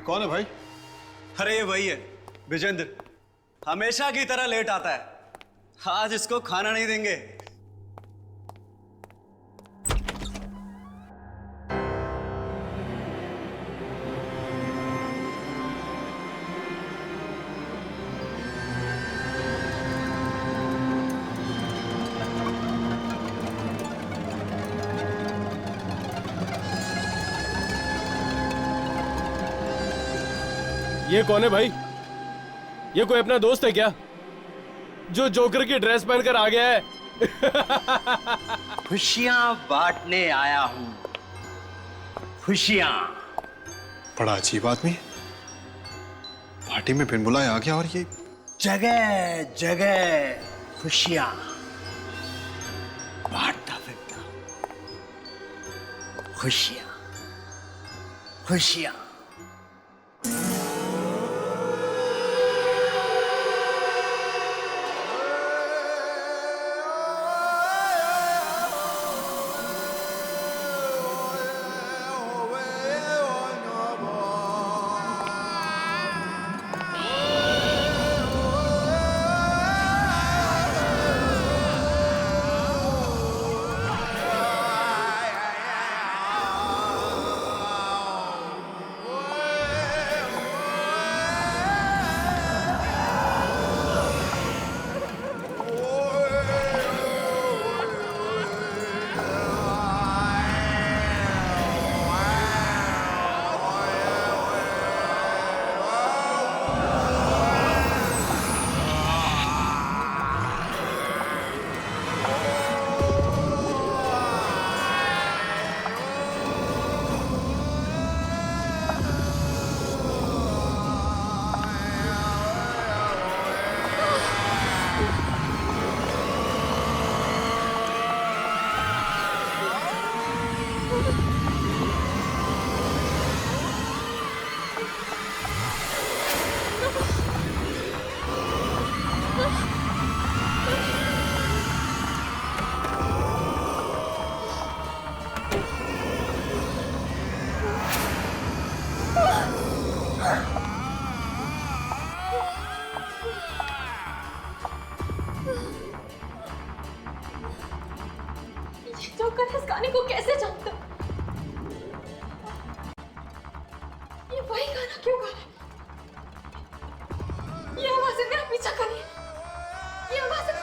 कौन है भाई? अरे ये वही है विजेंद्र, हमेशा की तरह लेट आता है। आज इसको खाना नहीं देंगे। ये कौन है भाई? ये कोई अपना दोस्त है क्या जो जोकर की ड्रेस पहनकर आ गया है? खुशियां बांटने आया हूं, खुशियां। बड़ा अजीब आदमी है, पार्टी में बिन बुलाए आ गया और ये जगह जगह खुशियां बांटता फिरता। खुशियां खुशियां। जोकर इस गाने को कैसे जानता? ये वही गाना क्यों गा रहा है? ये आवाजें मेरा पीछा कर रही है। ये आवाजें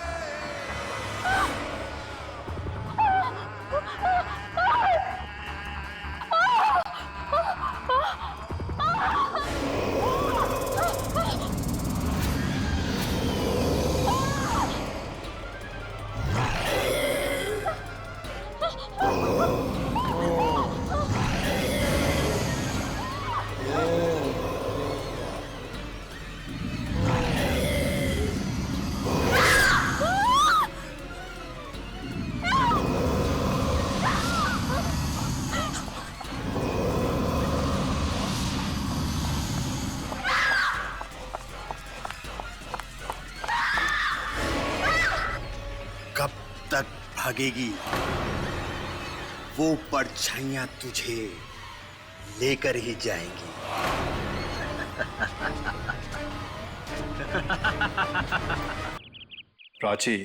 भागेगी वो परछाइयां तुझे लेकर ही जाएंगी। प्राची,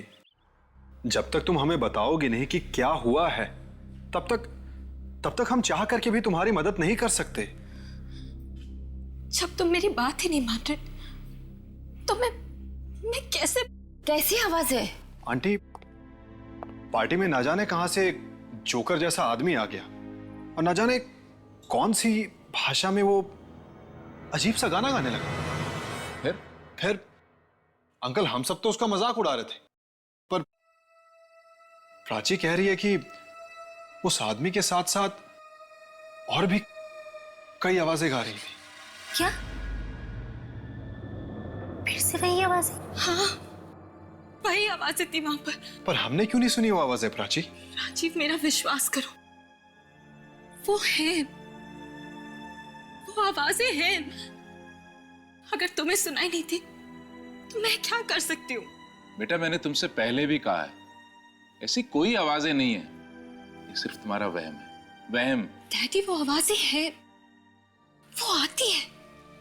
जब तक तुम हमें बताओगी नहीं कि क्या हुआ है, तब तक हम चाह करके भी तुम्हारी मदद नहीं कर सकते। जब तुम मेरी बात ही नहीं मान रहे तो मैं कैसी आवाज है? आंटी, पार्टी में ना जाने कहां से जोकर जैसा आदमी आ गया और ना जाने कौन सी भाषा में वो अजीब सा गाना गाने लगा। फिर अंकल, हम सब तो उसका मजाक उड़ा रहे थे, पर प्राची कह रही है कि उस आदमी के साथ साथ और भी कई आवाजें गा रही थी। क्या? फिर से वही आवाज? हाँ, वही आवाजें थी वहां पर हमने क्यों नहीं सुनी वो आवाजें प्राची? राजीव, मेरा विश्वास करो, वो है, वो आवाजें हैं। अगर तुम्हें सुनाई नहीं थी तो मैं क्या कर सकती हूँ? बेटा, मैंने तुमसे पहले भी कहा है, ऐसी कोई आवाजें नहीं है, ये सिर्फ तुम्हारा वहम है, वहम। डैडी, वो आवाजें हैं, वो आती है।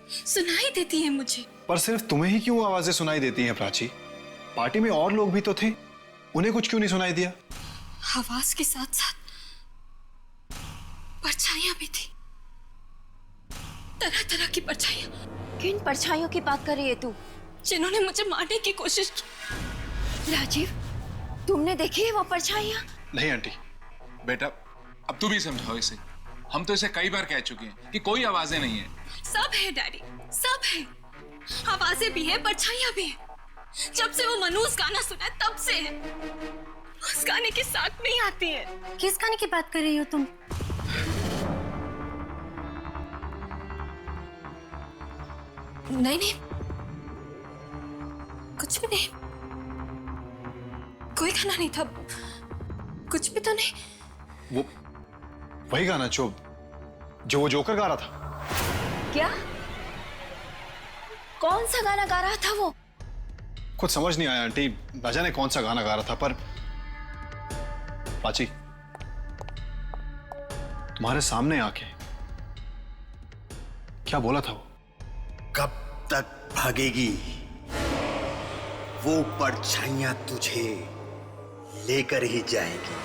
सुनाई देती है मुझे। पर सिर्फ तुम्हें ही क्यों आवाजें सुनाई देती हैं प्राची? पार्टी में और लोग भी तो थे, उन्हें कुछ क्यों नहीं सुनाई दिया? आवाज के साथ साथ परछाइयां भी थी, तरह तरह की परछाइयां। किन परछाइयों की बात कर रही है तू? जिन्होंने मुझे मारने की कोशिश की। राजीव, तुमने देखी है वो परछाइयां? नहीं आंटी। बेटा अब तू भी समझाओ इसे। हम तो इसे कई बार कह चुके हैं कि कोई आवाजें नहीं है। सब है डैडी, सब है। आवाजें भी है, परछाइयां भी है। जब से वो मनूस गाना सुना है तब से है। उस गाने के साथ नहीं आती है। किस गाने की बात कर रही हो तुम? नहीं नहीं, कुछ भी नहीं। कोई गाना नहीं था, कुछ भी तो नहीं। वो वही गाना जो वो जोकर गा रहा था। क्या? कौन सा गाना गा रहा था वो? कुछ समझ नहीं आया आंटी, न जाने कौन सा गाना गा रहा था। पर प्राची, तुम्हारे सामने आके क्या बोला था वो? कब तक भागेगी वो परछाइयां तुझे लेकर ही जाएंगी।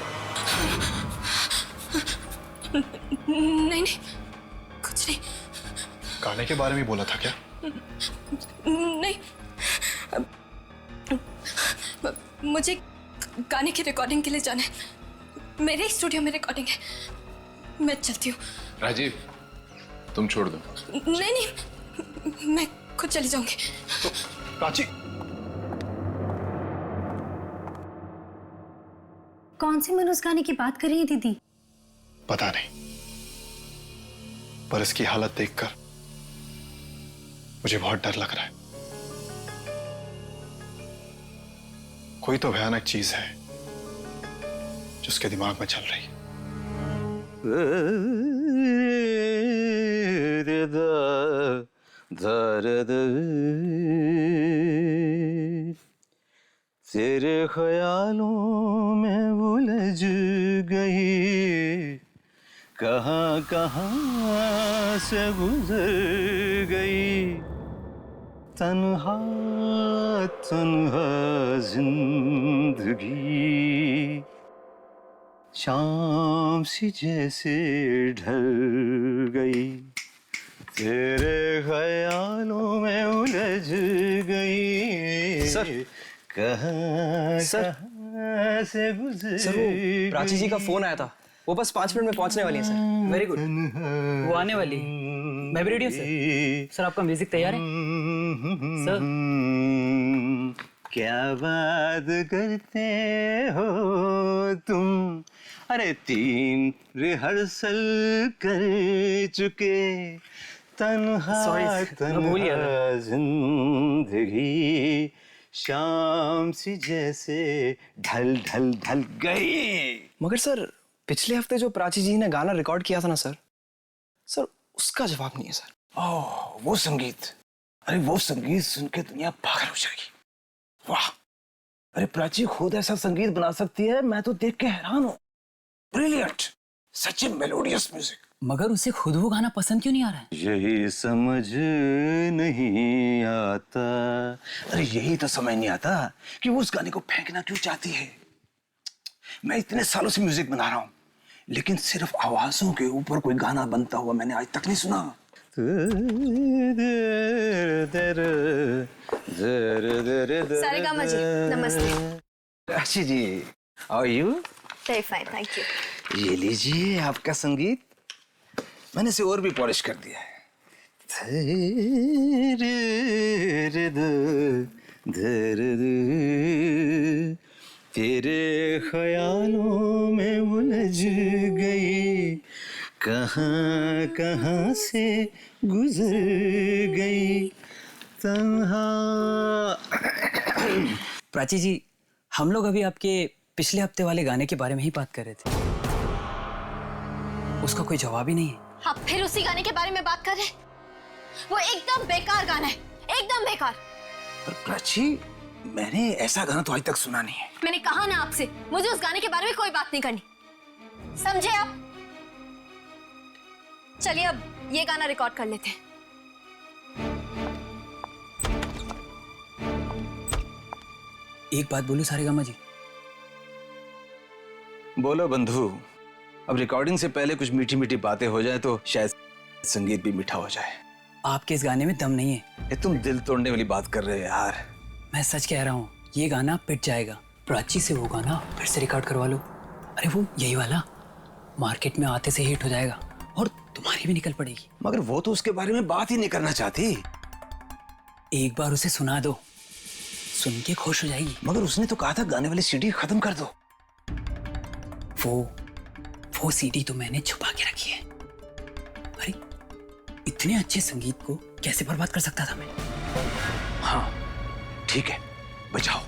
नहीं नहीं, कुछ नहीं। गाने के बारे में बोला था क्या? नहीं, मुझे गाने की रिकॉर्डिंग के लिए जाना है। मेरे स्टूडियो में रिकॉर्डिंग है, मैं चलती हूँ। राजीव तुम छोड़ दो। नहीं नहीं, मैं खुद चली जाऊंगी। तो प्राची, कौन सी मनोज गाने की बात कर रही है दीदी? पता नहीं, पर इसकी हालत देखकर मुझे बहुत डर लग रहा है। कोई तो भयानक चीज है जो उसके दिमाग में चल रही है। तेरे ख्यालों में उलझ गई, कहाँ कहाँ से गुजर गई, तन्हा तन्हा जिंदगी, शाम सी जैसे ढल गई, तेरे ख्यालों में उलझ गई। सर, कहाँ सर, कहाँ से गुजर सर वो प्राची जी का फोन आया था, वो बस 5 मिनट में पहुंचने वाली है सर। वेरी गुड, वो आने वाली। मैं भी रेडी हूँ सर। सर आपका म्यूजिक तैयार है सर? क्या बात करते हो तुम, अरे 3 रिहर्सल कर चुके, तन्हा Sorry, मैं भूल गया तन्हा जिंदगी, शाम सी जैसे ढल ढल ढल गई। मगर सर पिछले हफ्ते जो प्राची जी ने गाना रिकॉर्ड किया था ना सर, उसका जवाब नहीं है सर। ओह, वो संगीत, अरे वो संगीत सुन के दुनिया पागल हो जाएगी। वाह, अरे प्राची खुद ऐसा संगीत बना सकती है, मैं तो देख के हैरान हूँ। ब्रिलियंट, सच में मेलोडियस म्यूजिक। मगर उसे खुद वो गाना पसंद क्यों नहीं आ रहा है? यही समझ नहीं आता, अरे यही तो समझ नहीं आता कि वो उस गाने को फेंकना क्यों चाहती है। मैं इतने सालों से म्यूजिक बना रहा हूँ, लेकिन सिर्फ आवाजों के ऊपर कोई गाना बनता हुआ मैंने आज तक नहीं सुना। सारेगामा जी, नमस्ते। अच्छी जी, how you? Very fine, thank you. ये लीजिए आपका संगीत, मैंने इसे और भी पॉलिश कर दिया है। तेरे ख्यालों में उलझ गई, कहाँ कहाँ से गुजर गई, तन्हा। प्राची जी, हम लोग अभी आपके पिछले हफ्ते वाले गाने के बारे में ही बात कर रहे थे। उसका कोई जवाब ही नहीं है। आप फिर उसी गाने के बारे में बात कर रहे हैं? वो एकदम बेकार गाना है, एकदम बेकार। पर प्राची, मैंने ऐसा गाना तो आज तक सुना नहीं है। मैंने कहा ना आपसे, मुझे उस गाने के बारे में कोई बात नहीं करनी, समझे आप? चलिए अब ये गाना रिकॉर्ड कर लेते हैं। एक बात बोलूं सारेगामा जी? बोलो बंधु। अब रिकॉर्डिंग से पहले कुछ मीठी मीठी बातें हो जाए तो शायद संगीत भी मीठा हो जाए। आपके इस गाने में दम नहीं है। ये तुम दिल तोड़ने वाली बात कर रहे हो यार। मैं सच कह रहा हूँ, ये गाना पिट जाएगा। प्राची से वो गाना फिर से रिकॉर्ड करवा लो। अरे वो यही वाला मार्केट में आते से हिट हो जाएगा और तुम्हारी भी निकल पड़ेगी। मगर वो तो उसके बारे में बात ही नहीं करना चाहती। एक बार उसे सुना दो, सुन के खुश हो जाएगी। मगर उसने तो कहा था गाने वाली सीडी खत्म कर दो। वो सीडी तो मैंने छुपा के रखी है। अरे इतने अच्छे संगीत को कैसे बर्बाद कर सकता था मैं? हाँ ठीक है, बचाओ।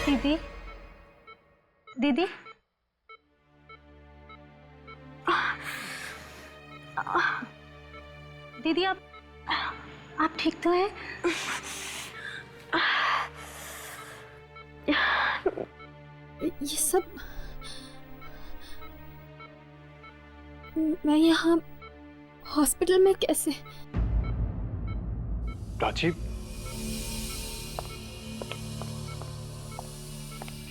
दीदी, दीदी, दीदी आप ठीक तो हैं? ये सब मैं यहाँ हॉस्पिटल में कैसे? प्राची,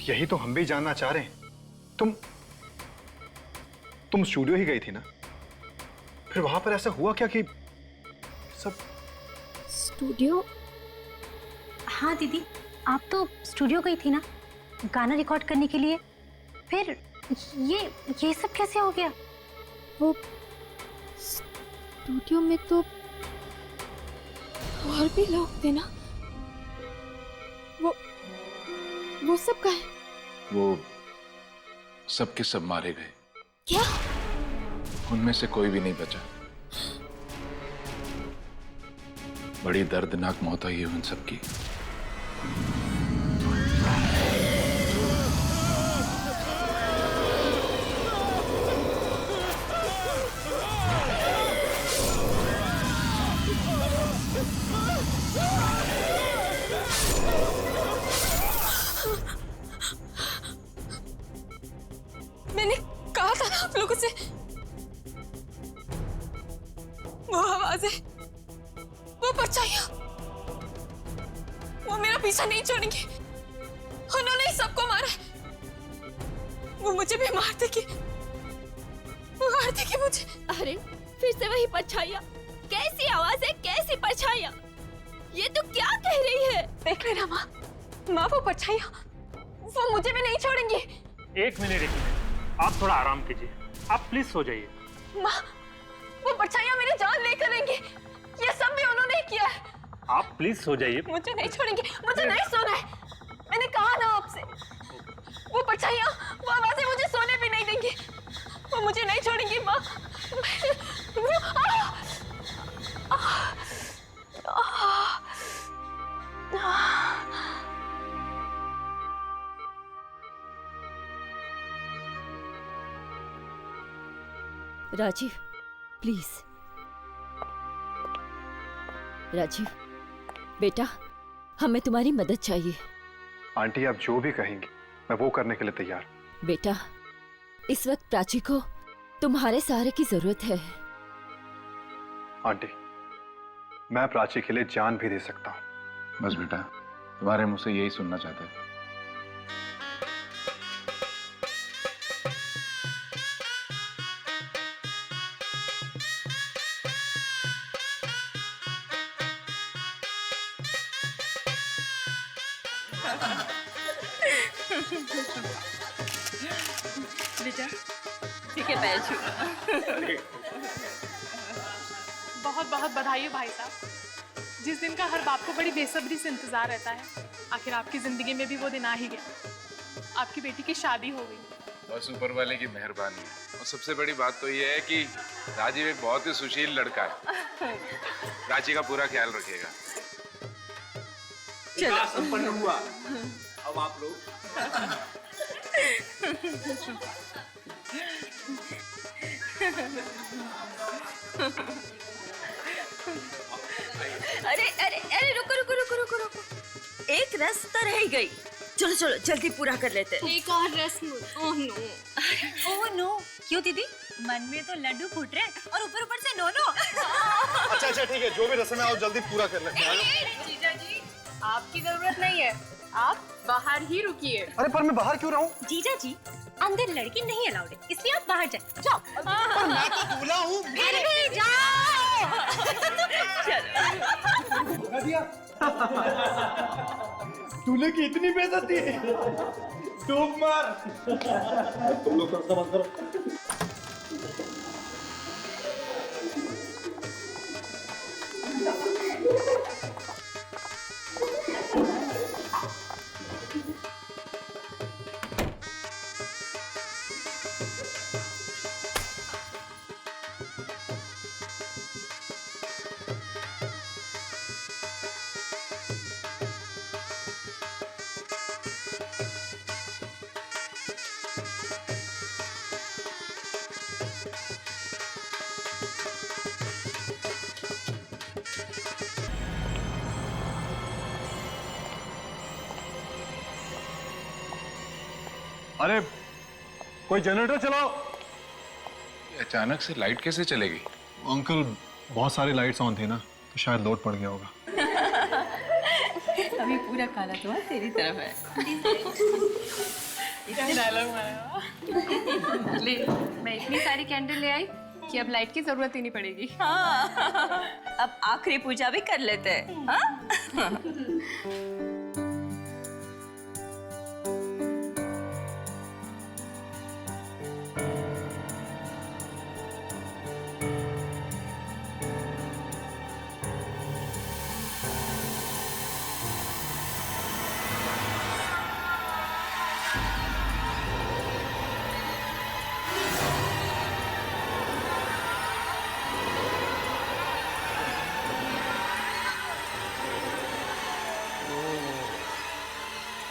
यही तो हम भी जानना चाह रहे हैं। तुम स्टूडियो ही गई थी ना? फिर वहां पर ऐसा हुआ क्या कि सब? स्टूडियो? हाँ दीदी, आप तो स्टूडियो गई थी ना गाना रिकॉर्ड करने के लिए। फिर ये सब कैसे हो गया? वो स्टूडियो में तो और भी लोग थे ना, वो सब कहाँ है? वो सब के सब मारे गए। क्या? उनमें से कोई भी नहीं बचा। बड़ी दर्दनाक मौत हुई है उन सबकी। मैंने कहा था ना आप लोगों से, वो आवाजें, वो परछाइयां, वो मेरा पीछा नहीं छोड़ेंगे। उन्होंने ही सबको मारा। वो मुझे भी मार देगी मुझे। अरे फिर से वही परछाइयां, कैसी आवाजें, कैसी परछाइयां? ये तो क्या कह रही है? देख लेना माँ, वो परछाइयां, वो मुझे भी नहीं छोड़ेंगी। एक मिनट, आप थोड़ा आराम कीजिए। आप प्लीज सो जाइए। माँ, वो परछाइयां मेरी जान लेकर रहेंगी। ये सब भी उन्होंने ही किया है। आप प्लीज सो जाइए। मुझे नहीं छोड़ेंगे, मुझे नहीं सोना है। मैंने कहा ना आपसे, वो परछाइयां, वो आवाजें मुझे सोने भी नहीं देंगी। वो मुझे नहीं छोड़ेंगी माँ। राजीव, प्लीज। राजीव बेटा, हमें तुम्हारी मदद चाहिए। आंटी आप जो भी कहेंगी मैं वो करने के लिए तैयार। बेटा, इस वक्त प्राची को तुम्हारे सहारे की जरूरत है। आंटी मैं प्राची के लिए जान भी दे सकता हूँ। बस बेटा, तुम्हारे मुंह से यही सुनना चाहते थे। ठीक है, पैर छू। बहुत बहुत बधाई हो भाई साहब। जिस दिन का हर बाप को बड़ी बेसब्री से इंतजार रहता है, आखिर आपकी जिंदगी में भी वो दिन आ ही गया। आपकी बेटी की शादी हो गई। बस ऊपर वाले की मेहरबानी है। और सबसे बड़ी बात तो ये है कि राजीव एक बहुत ही सुशील लड़का है। प्राची का पूरा ख्याल रखेगा। चलो संपन्न हुआ। अब आप लोग अरे अरे अरे रुको रुको रुको रुको रुको, एक रस्म तो रह गई। चलो चलो जल्दी पूरा कर लेते हैं। एक और रस्म। Oh no. ओह नो, क्यों दीदी? मन में तो लड्डू फूट रहे और ऊपर ऊपर से नो नो। अच्छा अच्छा ठीक है, जो भी रस्म है आप जल्दी पूरा कर लेते हैं। जीजा जी, आपकी जरूरत नहीं है, आप बाहर ही रुकिए। अरे पर मैं बाहर क्यों रहूं? जीजा जी, अंदर लड़की नहीं अलाउड है, इसलिए आप बाहर जाए। जाओ। पर मैं तो दूल्हा हूँ। फिर भी जाओ। दूल्हे की इतनी बेइज्जती है। डूब मार। तुम लोग करो मत करो। अरे कोई जनरेटर चलाओ। अचानक से लाइट कैसे चलेगी? अंकल बहुत सारी लाइट्स ऑन थी ना, तो शायद लोड पड़ गया होगा। अभी पूरा काला तो तेरी तरफ है। डायलॉग मारा। ले, मैं इतनी सारी कैंडल ले आई कि अब लाइट की जरूरत ही नहीं पड़ेगी। हाँ, अब आखिरी पूजा भी कर लेते हैं। हाँ?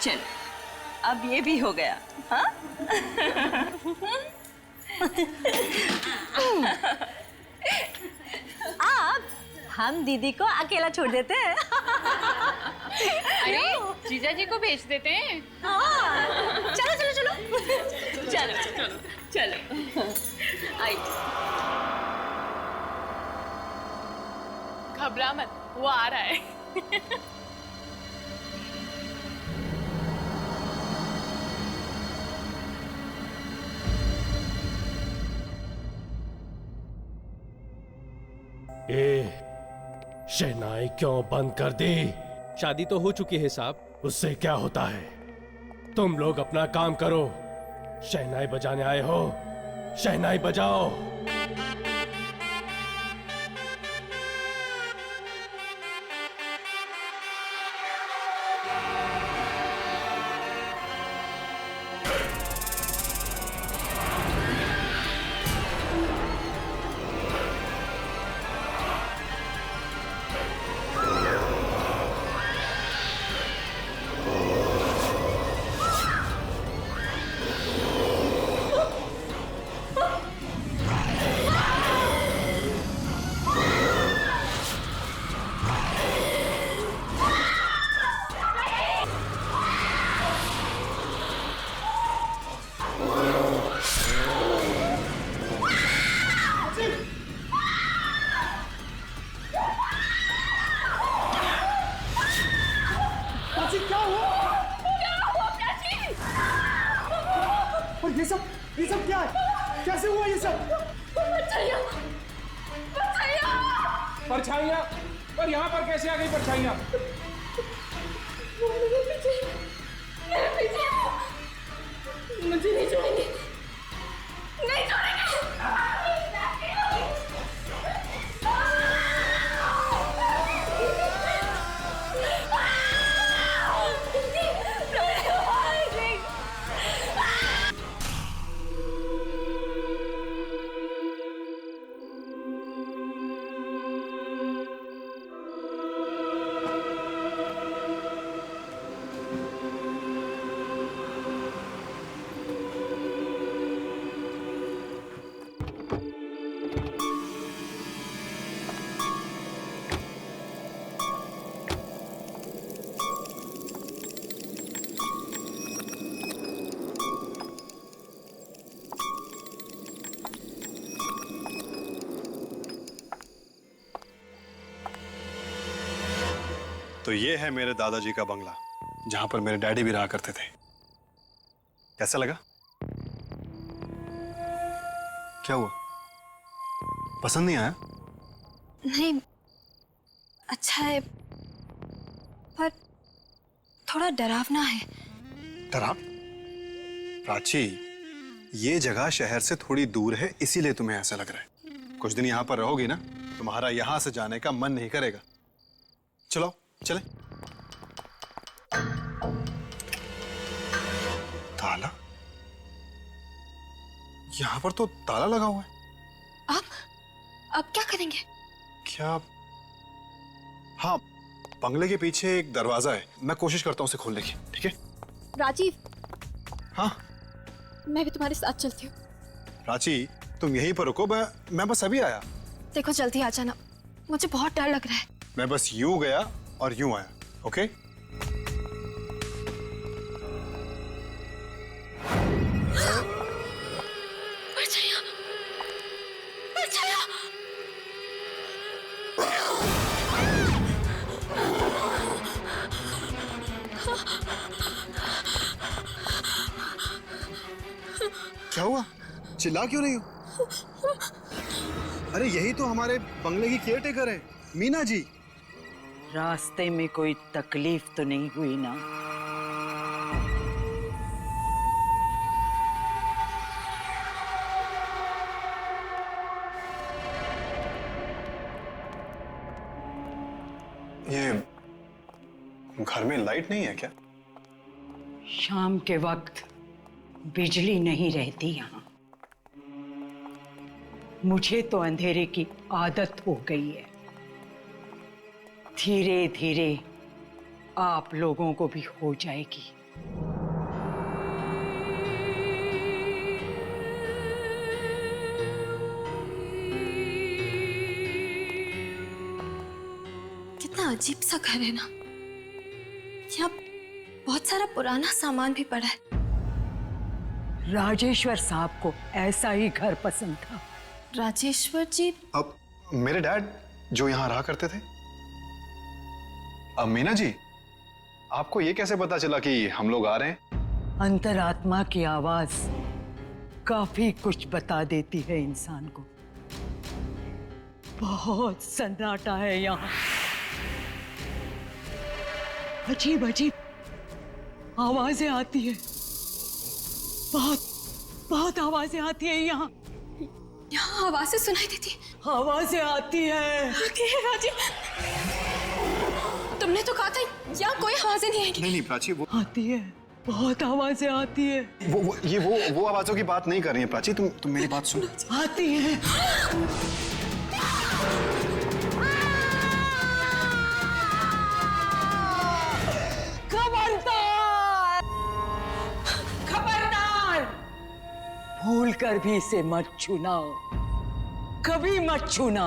चलो, अब ये भी हो गया। हाँ? अब हम दीदी को अकेला छोड़ देते हैं। अरे जीजा जी को भेज देते हैं। हाँ, चलो चलो चलो चलो चलो चलो। आई। घबरा मत, वो आ रहा है। शहनाई क्यों बंद कर दी? शादी तो हो चुकी है साहब। उससे क्या होता है? तुम लोग अपना काम करो। शहनाई बजाने आए हो, शहनाई बजाओ। और यहाँ पर कैसे आ गई परछाइयाँ? मुझे नहीं छोड़ेंगे, नहीं छोड़ेंगे। तो ये है मेरे दादाजी का बंगला, जहां पर मेरे डैडी भी रहा करते थे। कैसा लगा? क्या हुआ? पसंद नहीं आया? नहीं, अच्छा है पर थोड़ा डरावना है। डराव? प्राची, ये जगह शहर से थोड़ी दूर है, इसीलिए तुम्हें ऐसा लग रहा है। कुछ दिन यहां पर रहोगी ना, तुम्हारा यहां से जाने का मन नहीं करेगा। चलो चले। ताला? यहां पर तो ताला लगा हुआ है। अब क्या करेंगे? क्या? हाँ, बंगले के पीछे एक दरवाजा है, मैं कोशिश करता हूँ उसे खोलने की। ठीक है राजीव? हाँ, मैं भी तुम्हारे साथ चलती हूँ। प्राची, तुम यहीं पर रुको, मैं बस अभी आया। देखो जल्दी आ जाना, मुझे बहुत डर लग रहा है। मैं बस यूं गया और यूं आया। ओके? परछाइयाँ, परछाइयाँ। क्या हुआ? चिल्ला क्यों रही हो? अरे यही तो हमारे बंगले की केयरटेकर हैं, मीना जी। रास्ते में कोई तकलीफ तो नहीं हुई ना? ये घर में लाइट नहीं है क्या? शाम के वक्त बिजली नहीं रहती यहाँ। मुझे तो अंधेरे की आदत हो गई है। धीरे धीरे आप लोगों को भी हो जाएगी। कितना अजीब सा घर है ना। यहाँ बहुत सारा पुराना सामान भी पड़ा है। राजेश्वर साहब को ऐसा ही घर पसंद था। राजेश्वर जी? अब मेरे डैड जो यहाँ रहा करते थे। अब मीना जी, आपको ये कैसे पता चला कि हम लोग आ रहे हैं? अंतरात्मा की आवाज काफी कुछ बता देती है इंसान को। बहुत सन्नाटा है यहाँ। अजीब अजीब आवाजें आती है। बहुत बहुत आवाजें आती है यहाँ। यहाँ आवाजें सुनाई देती है? आवाजें आती है। आती है राजीव? तुमने तो कहा था यहाँ कोई आवाजें नहीं आएगी। नहीं प्राची, वो आती है, बहुत आवाजें आती है। वो आवाजों की बात नहीं कर रही है प्राची। तुम मेरी बात सुनो। आती है। खबरदार, खबरदार, भूल कर भी इसे मत छूना, कभी मत छूना।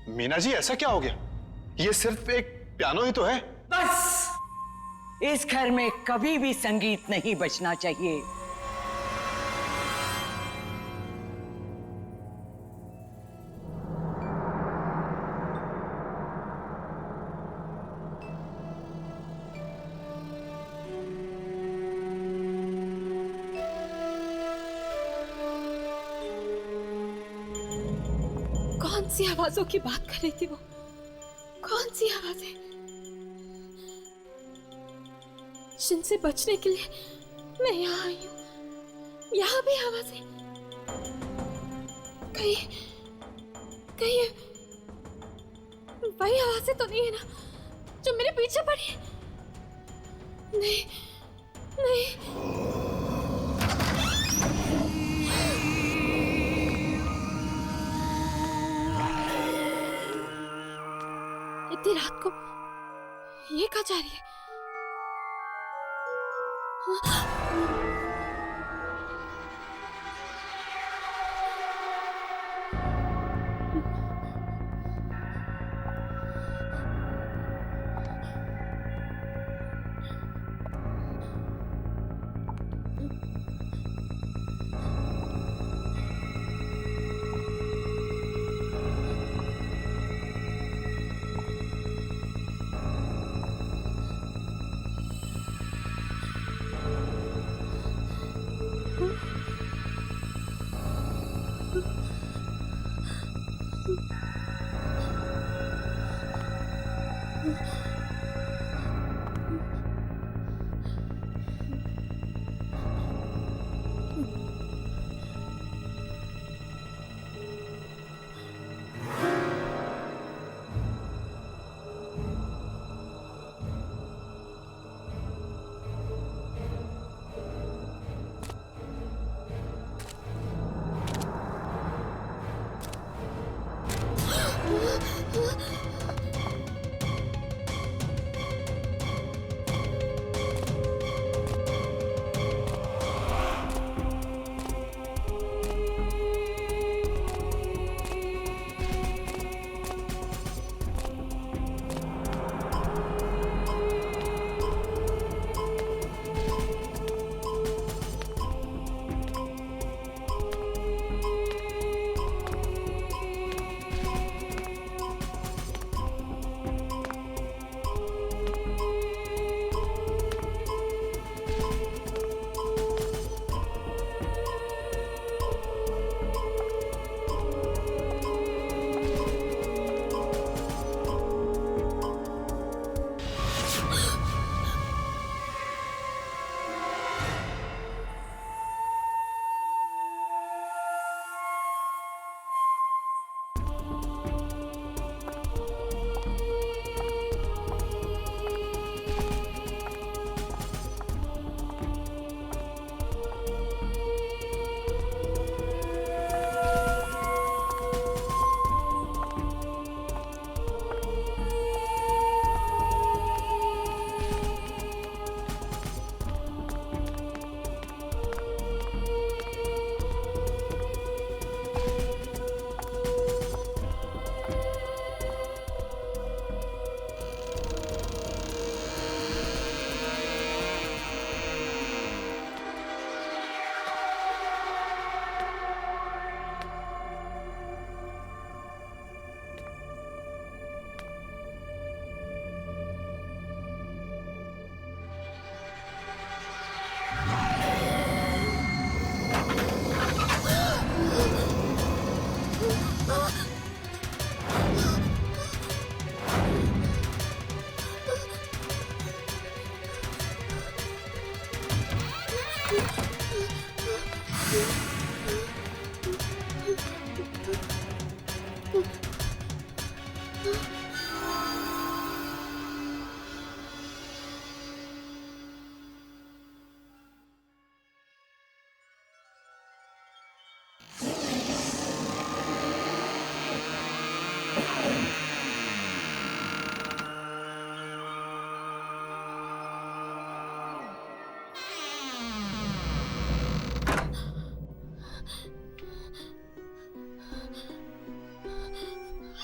मीना जी, ऐसा क्या हो गया? ये सिर्फ एक पियानो ही तो है। बस, इस घर में कभी भी संगीत नहीं बजना चाहिए। कौन सी आवाजों की बात कर रही थी वो? सी आवाजें जिनसे बचने के लिए मैं यहाँ आई हूँ। यहाँ भी आवाजें, कहीं कहीं वही आवाजें तो नहीं है ना जो मेरे पीछे पड़ी है? नहीं नहीं। इतनी रात को ये कहाँ जा रही है?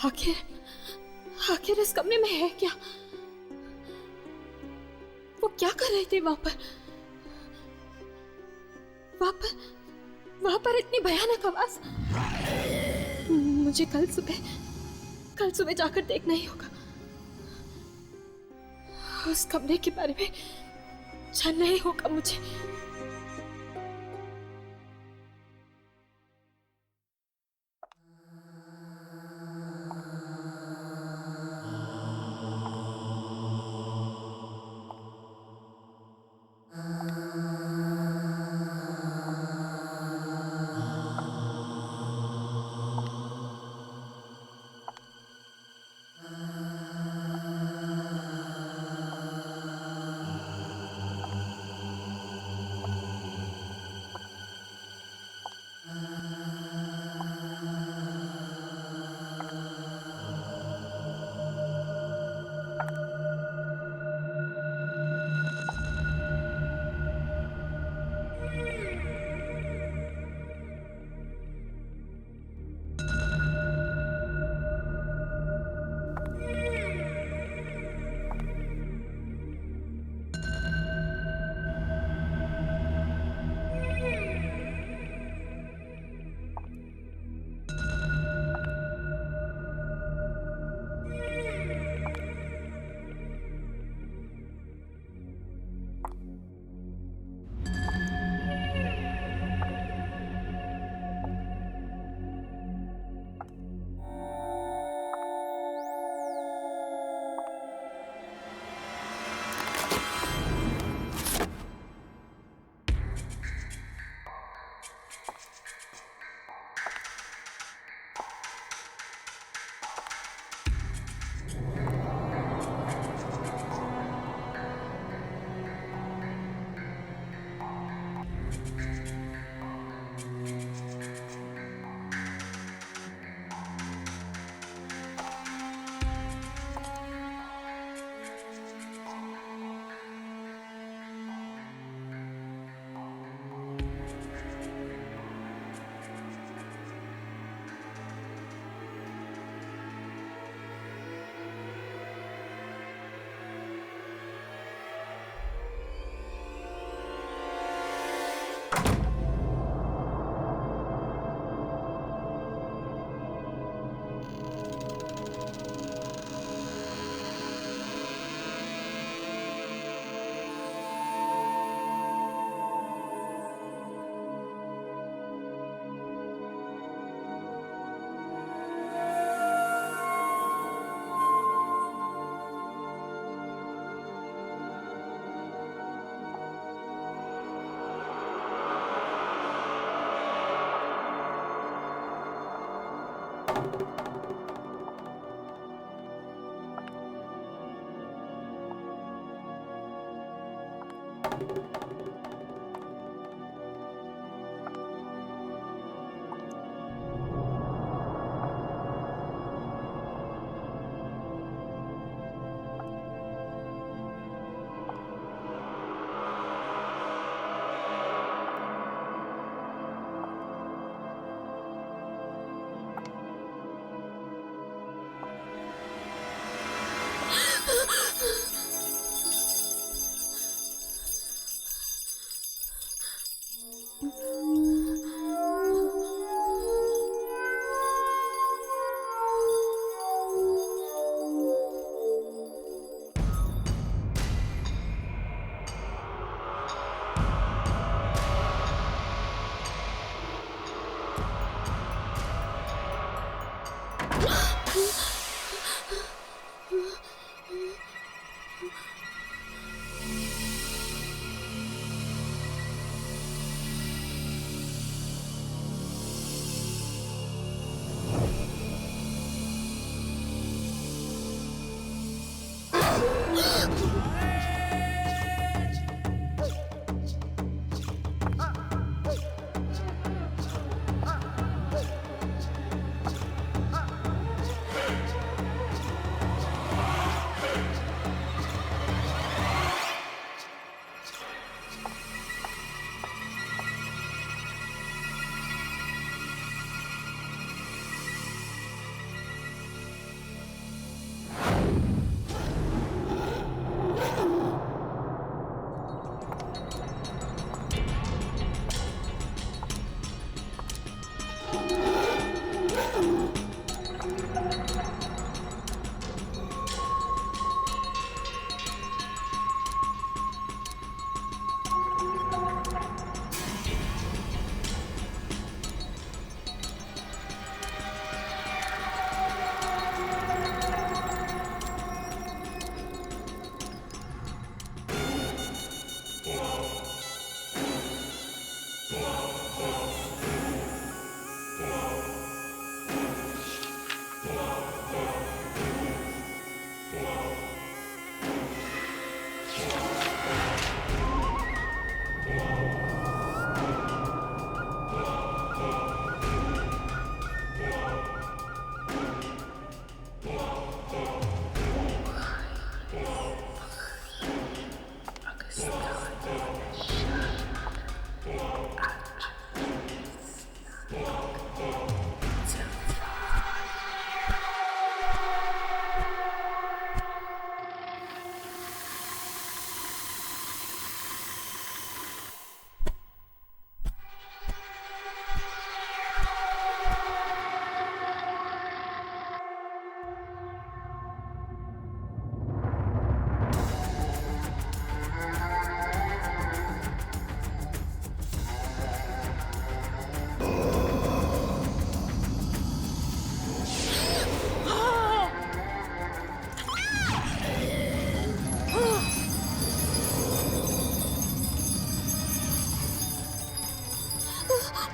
आखिर आखिर इस कमरे में है क्या? वो क्या कर रहे थे वहां पर? वहां पर इतनी भयानक आवाज। मुझे कल सुबह जाकर देखना ही होगा। उस कमरे के बारे में जानना ही होगा मुझे।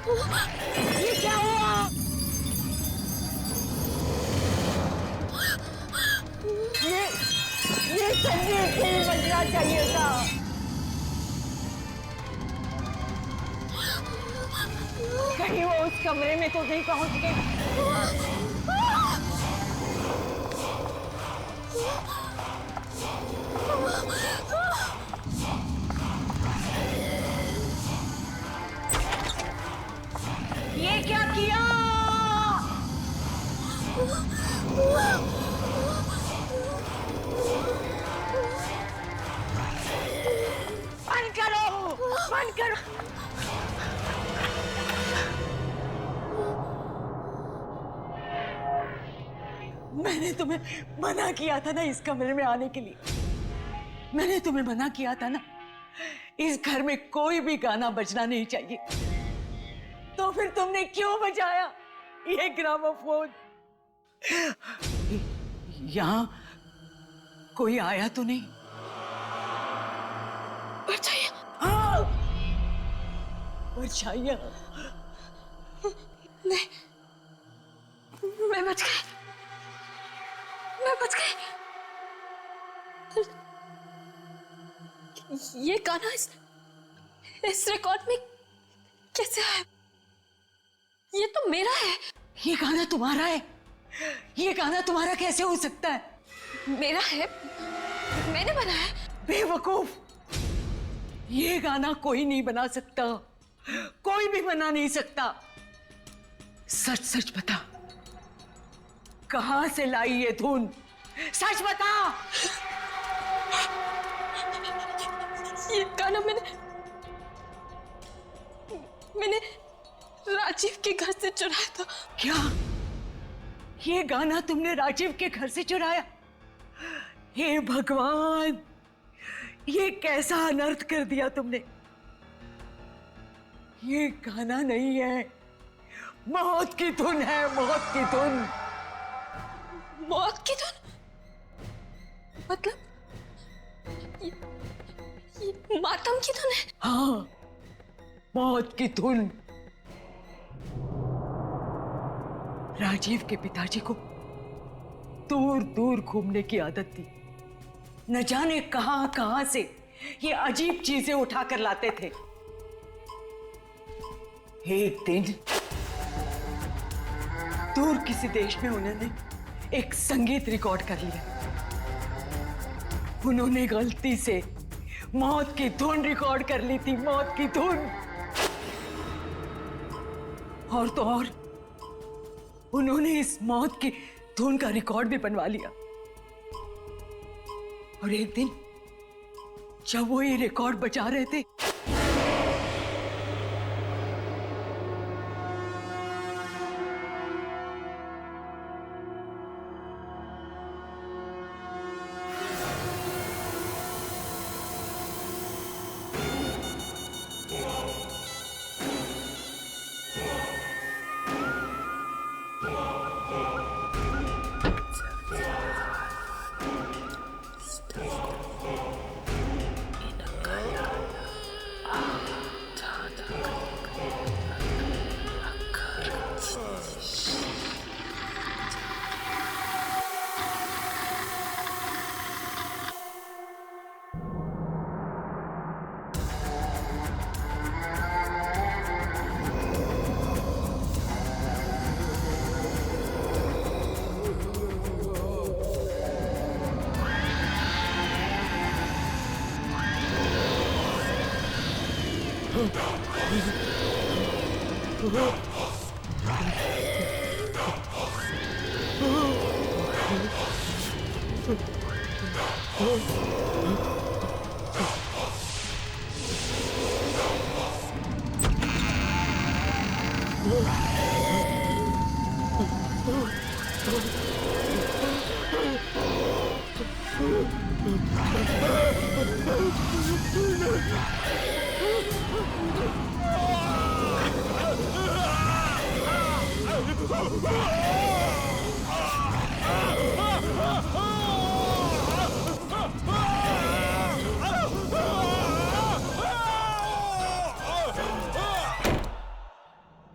ये क्या हुआ? ये संगीत नहीं बजना चाहिए था। कहीं वो उस कमरे में तो नहीं पहुंच गई? ये क्या किया? बंद करो, बंद करो। मैंने तुम्हें मना किया था ना इस कमरे में आने के लिए। मैंने तुम्हें मना किया था ना, इस घर में कोई भी गाना बजना नहीं चाहिए। तो फिर तुमने क्यों बजाया ये ग्रामोफोन? यहाँ कोई आया तो नहीं? परछाइयाँ। हाँ, परछाइयाँ। मैं बच गई, मैं बच गई। ये गाना इस रिकॉर्ड में कैसे आया? ये तो मेरा है। ये गाना तुम्हारा है? ये गाना तुम्हारा कैसे हो सकता है? मेरा है, मैंने बनाया। बेवकूफ, ये गाना कोई नहीं बना सकता, कोई भी बना नहीं सकता। सच सच बता, कहां से लाई ये धुन? सच बता। ये गाना मैंने राजीव के घर से चुराया था। क्या? ये गाना तुमने राजीव के घर से चुराया? हे भगवान, ये कैसा अनर्थ कर दिया तुमने। ये गाना नहीं है, मौत की धुन है, मौत की धुन। मौत की धुन? मतलब ये मातम की धुन है? हाँ, मौत की धुन। राजीव के पिताजी को दूर दूर घूमने की आदत थी। न जाने कहां कहां से ये अजीब चीजें उठाकर लाते थे। एक दिन दूर किसी देश में उन्होंने एक संगीत रिकॉर्ड कर लिया। उन्होंने गलती से मौत की धुन रिकॉर्ड कर ली थी, मौत की धुन। और तो और उन्होंने इस मौत की धुन का रिकॉर्ड भी बनवा लिया। और एक दिन जब वो ये रिकॉर्ड बजा रहे थे,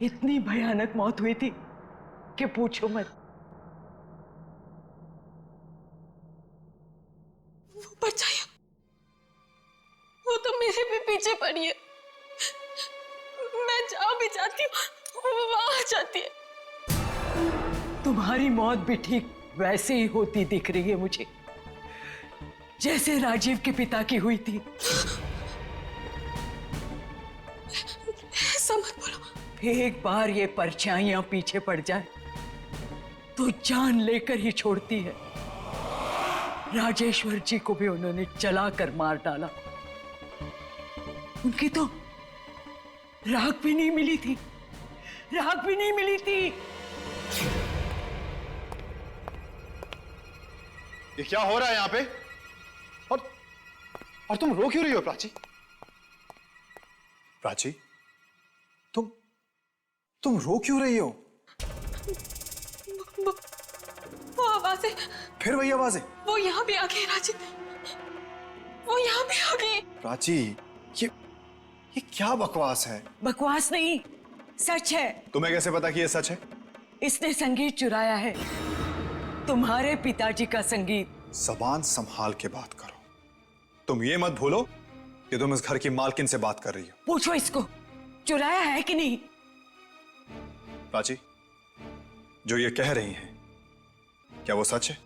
इतनी भयानक मौत हुई थी कि पूछो मत। वो बचाया, वो तो मेरे भी पीछे पड़ी है। मैं जहाँ भी जाती हूँ वो वहां आ जाती है। तुम्हारी मौत भी ठीक वैसे ही होती दिख रही है मुझे, जैसे राजीव के पिता की हुई थी। ऐसा मत बोलो। एक बार ये परछाइयां पीछे पड़ जाए तो जान लेकर ही छोड़ती है। राजेश्वर जी को भी उन्होंने जलाकर मार डाला। उनकी तो राख भी नहीं मिली थी, राख भी नहीं मिली थी। ये क्या हो रहा है यहाँ पे? और तुम रो क्यों रही हो प्राची? प्राची, तुम रो क्यों रही हो? वो आवाजें, फिर वही आवाजें? वो यहाँ भी आ गई राजीव, वो यहाँ भी आ गई। प्राची, ये क्या बकवास है? बकवास नहीं, सच है। तुम्हें कैसे पता कि ये सच है? इसने संगीत चुराया है, तुम्हारे पिताजी का संगीत। जबान संभाल के बात करो। तुम ये मत भूलो कि तुम इस घर की मालकिन से बात कर रही हो। पूछो इसको, चुराया है कि नहीं? प्राची, जो ये कह रही हैं, क्या वो सच है?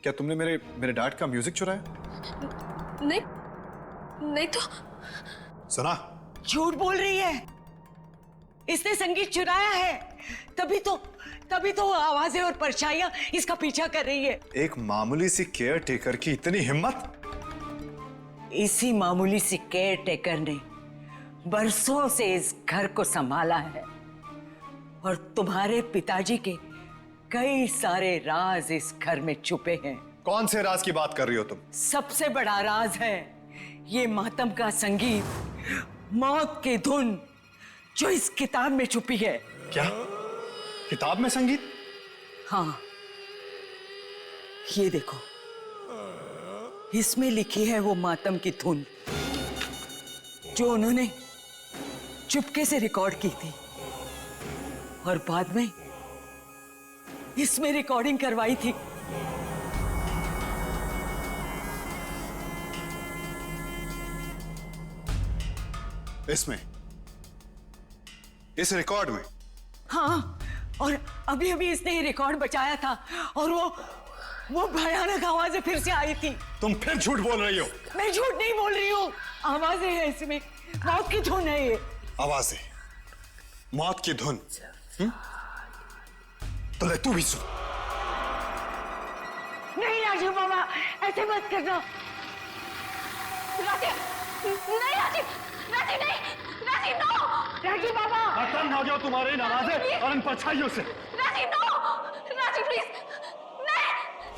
क्या तुमने मेरे डैड का म्यूजिक चुराया? नहीं, नहीं तो। सुना? झूठ बोल रही है। इसने संगीत चुराया है, तभी तो आवाजें और परछाइयां इसका पीछा कर रही है। एक मामूली सी केयर टेकर की इतनी हिम्मत? इसी मामूली सी केयर टेकर ने बरसों से इस घर को संभाला है और तुम्हारे पिताजी के कई सारे राज इस घर में छुपे हैं। कौन से राज की बात कर रही हो तुम? सबसे बड़ा राज है ये मातम का संगीत, मौत की धुन जो इस किताब में छुपी है। क्या? किताब में संगीत? हाँ, ये देखो, इसमें लिखी है वो मातम की धुन जो उन्होंने चुपके से रिकॉर्ड की थी और बाद में इसमें रिकॉर्डिंग करवाई थी। इसमें, इस रिकॉर्ड में? हाँ, और अभी अभी इसने ये रिकॉर्ड बचाया था और वो भयानक आवाजें फिर से आई थी। तुम फिर झूठ बोल रही हो। मैं झूठ नहीं बोल रही हूँ, आवाजें हैं इसमें, मौत की धुन है ये। आवाजें, मौत की धुन? तो ले तू भी सुन। नहीं राजीव बाबा, ऐसे मत करना। राजीव, नहीं राजीव, राजीव नहीं, राजीव नो, राजीव बाबा। खत्म हो जाओ तुम्हारे इन आवाजें और इन परछाइयों से। Rajiv no, Rajiv please,